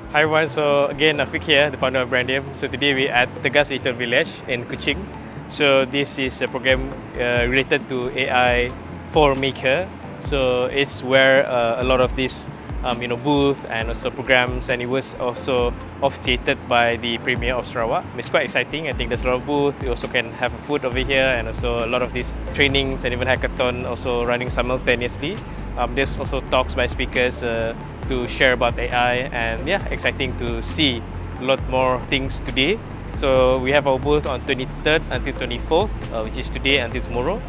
Hi everyone, so again Afiq here, the founder of Ibrandium. So today we're at Tegas Digital Village in Kuching. So this is a program related to AI for maker. So it's where a lot of these booth and also programs, and it was also officiated by the Premier of Sarawak. It's quite exciting. I think there's a lot of booth. You also can have food over here, and also a lot of these trainings and even hackathon also running simultaneously. There's also talks by speakers to share about AI, and yeah, exciting to see a lot more things today. So we have our booth on 23rd until 24th, which is today until tomorrow.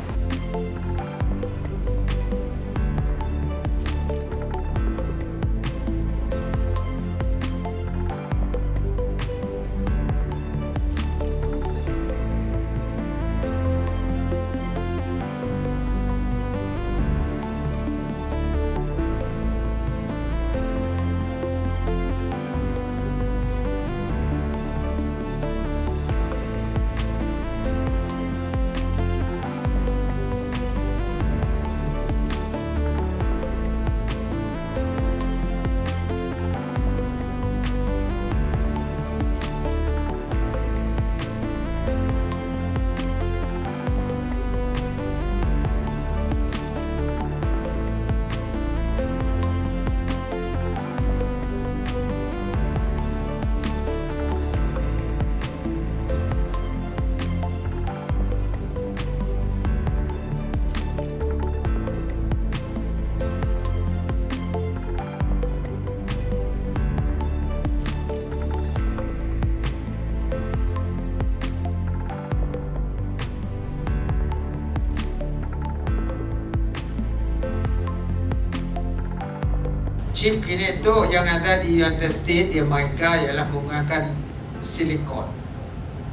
Chip kineto yang ada di United States di Amerika ialah menggunakan silikon,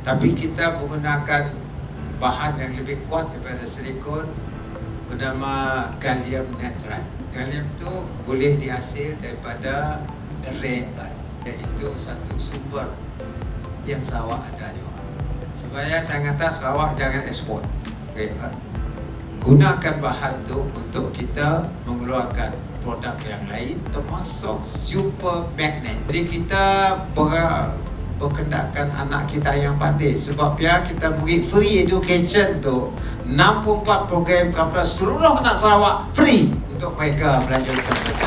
tapi kita menggunakan bahan yang lebih kuat daripada silikon bernama gallium nitride. Gallium itu boleh dihasil daripada rare earth, iaitu satu sumber yang Sarawak ada juga. Supaya saya kata Sarawak jangan ekspor rare earth, gunakan bahan itu untuk kita mengeluarkan produk yang lain, termasuk super magnet. Jadi kita berkendakkan anak kita yang pandai, sebab ya kita beri free education tu 64 program kepada seluruh anak Sarawak, free untuk mereka belajar komputer.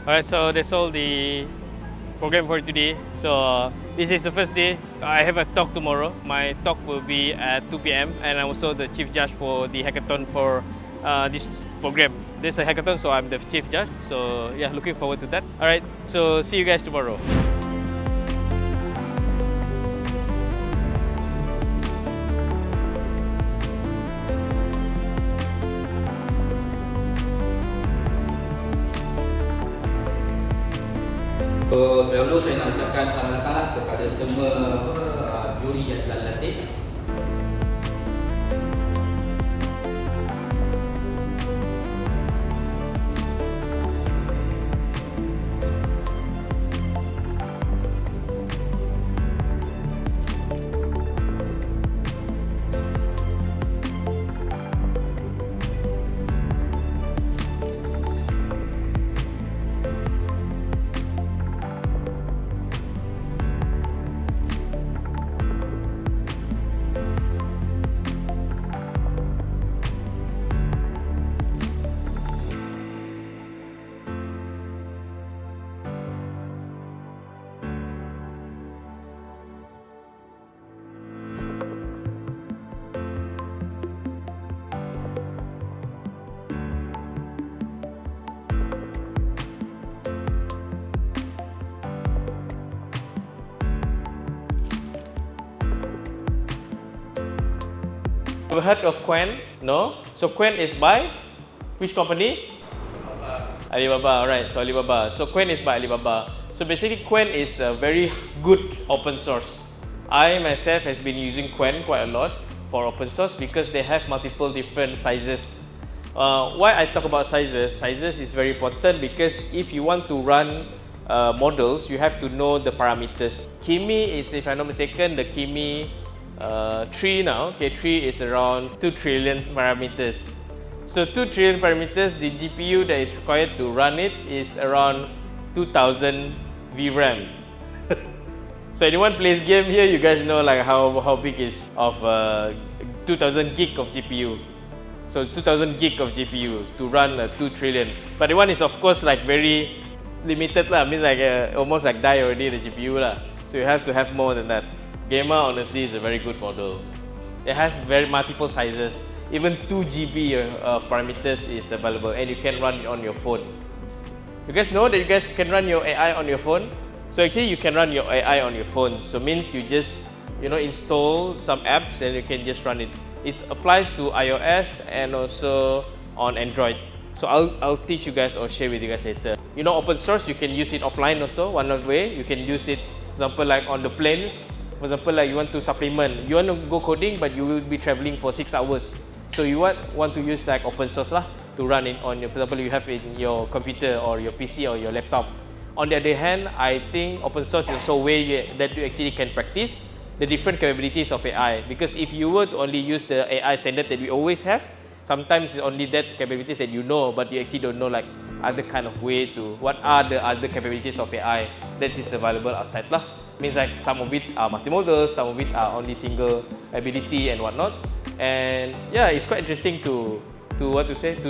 Alright, so that's all the program for today. So this is the first day. I have a talk tomorrow. My talk will be at 2 p.m. and I'm also the chief judge for the hackathon for this program. There's a hackathon, so I'm the chief judge. So yeah, looking forward to that. Alright, so see you guys tomorrow. Dahulu saya nak ucapkan selamat datang kepada semua juri yang telah dilantik. Have you heard of Quen? No? So Quen is by which company? Alibaba, alright, so Alibaba. So Quen is by Alibaba. So basically Quen is a very good open source. I myself has been using Quen quite a lot for open source because they have multiple different sizes. Why I talk about sizes? Sizes is very important because if you want to run models, you have to know the parameters. Kimi is, if I'm not mistaken, the Kimi 3 now, K3 is around 2 trillion parameters. So 2 trillion parameters, the GPU that is required to run it is around 2000 VRAM. So anyone plays game here, you guys know like how big is of 2000 gig of GPU. So 2000 gig of GPU to run 2 trillion. But the one is of course like very limited lah, means like almost like die already the GPU lah. So you have to have more than that. Gamma honestly is a very good model. It has very multiple sizes. Even 2 GB of parameters is available and you can run it on your phone. You guys know that you guys can run your AI on your phone? So actually you can run your AI on your phone. So means you just install some apps and you can just run it. It applies to iOS and also on Android. So I'll teach you guys or share with you guys later. Open source, you can use it offline also. One way you can use it, for example, like on the planes. For example, like you want to supplement, you want to go coding, but you will be traveling for 6 hours. So you want to use like open source lah to run it on your, for example, you have it in your computer or your PC or your laptop. On the other hand, I think open source is also a way that you actually can practice the different capabilities of AI. Because if you were to only use the AI standard that we always have, sometimes it's only that capabilities that you know, but you actually don't know like other kind of way to, what are the other capabilities of AI that is available outside lah. Means like some of it are multimodal, some of it are only single ability and whatnot. And yeah, it's quite interesting to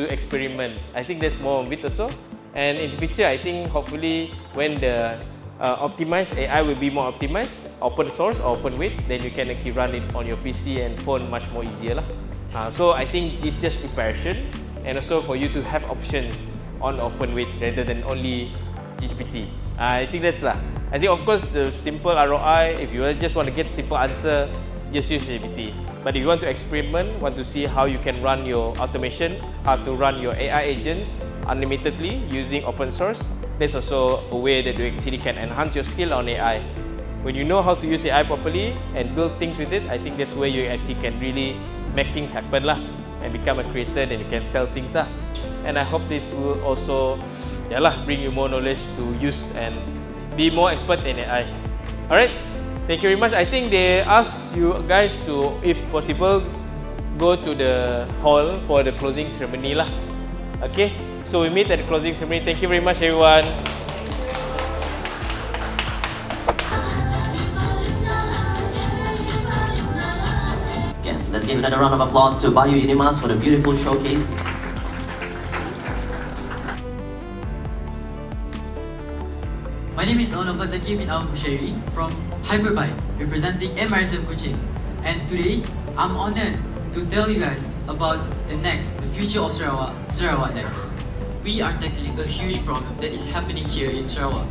experiment. I think there's more of it also. And in the future, I think hopefully when the optimized AI will be more optimized, open source or open weight, then you can actually run it on your PC and phone much more easier lah. So I think it's just preparation and also for you to have options on open weight rather than only GPT. I think that's lah. I think of course the simple ROI, if you just want to get simple answer, just use GPT. But if you want to experiment, want to see how you can run your automation, how to run your AI agents unlimitedly using open source, that's also a way that you actually can enhance your skill on AI. When you know how to use AI properly and build things with it, I think that's where you actually can really make things happen lah and become a creator, then you can sell things lah. And I hope this will also bring you more knowledge to use and be more expert in AI. Alright, thank you very much. I think they asked you guys to, if possible, go to the hall for the closing ceremony lah. Okay, so we meet at the closing ceremony. Thank you very much everyone. Yes, let's give another round of applause to Bayu Unimas for the beautiful showcase. My name is Onova Taki bin Aung Kushairi from Hyperbyte, representing MRSM Kuching. And today, I'm honored to tell you guys about the future of Sarawak next. We are tackling a huge problem that is happening here in Sarawak.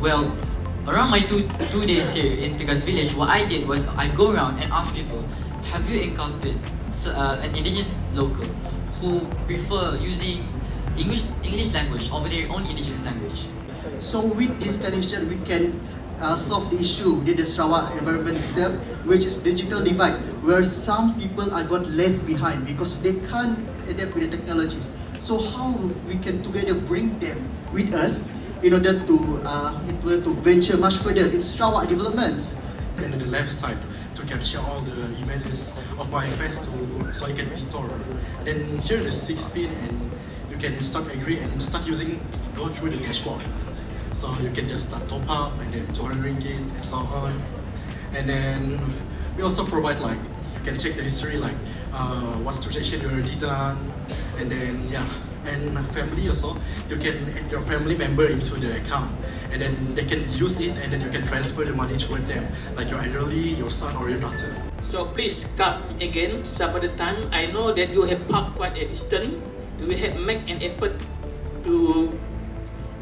Well, around my two days here in Tegas Village, what I did was I go around and ask people, have you encountered an indigenous local who prefer using English language over their own indigenous language? So with this kind of issue, we can solve the issue within the Sarawak environment itself, which is digital divide, where some people are got left behind because they can't adapt with the technologies. So how we can together bring them with us in order to venture much further in Sarawak development. And on the left side, to capture all the images of my friends so I can restore. And then here the 6-pin, and you can start agree and start go through the dashboard. So you can just start top up and then 200 ringgit and so on. And then we also provide like, you can check the history like what transaction you already done. And then and family also, you can add your family member into the account. And then they can use it and then you can transfer the money toward them, like your elderly, your son or your daughter. So please come again some other time. I know that you have parked quite a distance. We have made an effort to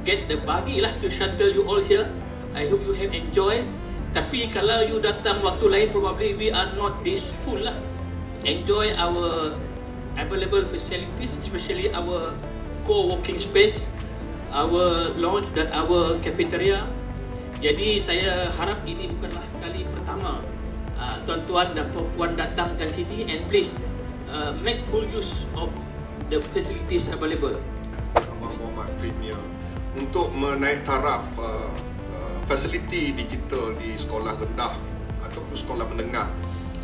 get the buggy lah to shuttle you all here. I hope you have enjoyed. Tapi kalau you datang waktu lain, probably we are not this full lah. enjoy our available facilities, especially our co-working space, our lounge dan our cafeteria. Jadi saya harap ini bukanlah kali pertama tuan-tuan dan puan datang ke sini, and please make full use of the facilities available. Abang Muhammad Premier untuk menaik taraf fasiliti digital di sekolah rendah ataupun sekolah menengah.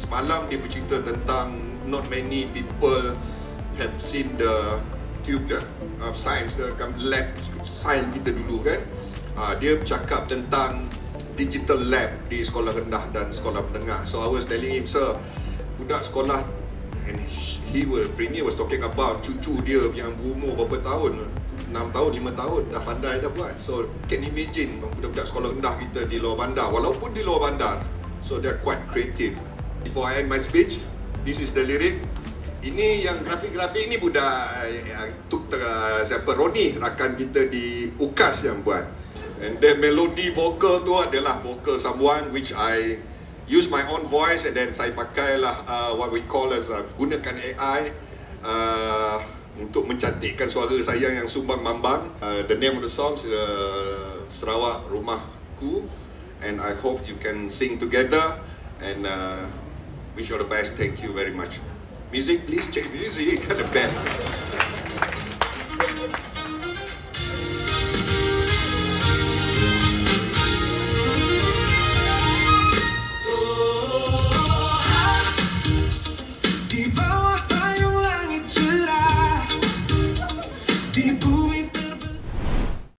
Semalam dia bercerita tentang not many people have seen the tube science lab science kita dulu kan. Dia bercakap tentang digital lab di sekolah rendah dan sekolah menengah. So I was telling him, sir, budak sekolah, and Premier was talking about cucu dia yang berumur berapa tahun, 6 tahun, 5 tahun dah pandai dah buat. So can you imagine budak-budak sekolah rendah kita di luar bandar, walaupun di luar bandar, so they're quite creative. Before I end my speech, this is the lyric. Ini yang grafik-grafik ini budak siapa, Roni, rakan kita di UKAS yang buat. And then melody vocal tu adalah vocal someone which I use my own voice, and then saya pakailah what we call as gunakan AI untuk mencantikkan suara saya yang sumbang mambang. The name of the song is Sarawak Rumahku, and I hope you can sing together, and wish you all the best. Thank you very much. Music, please check music. Kind of bad. Di bawah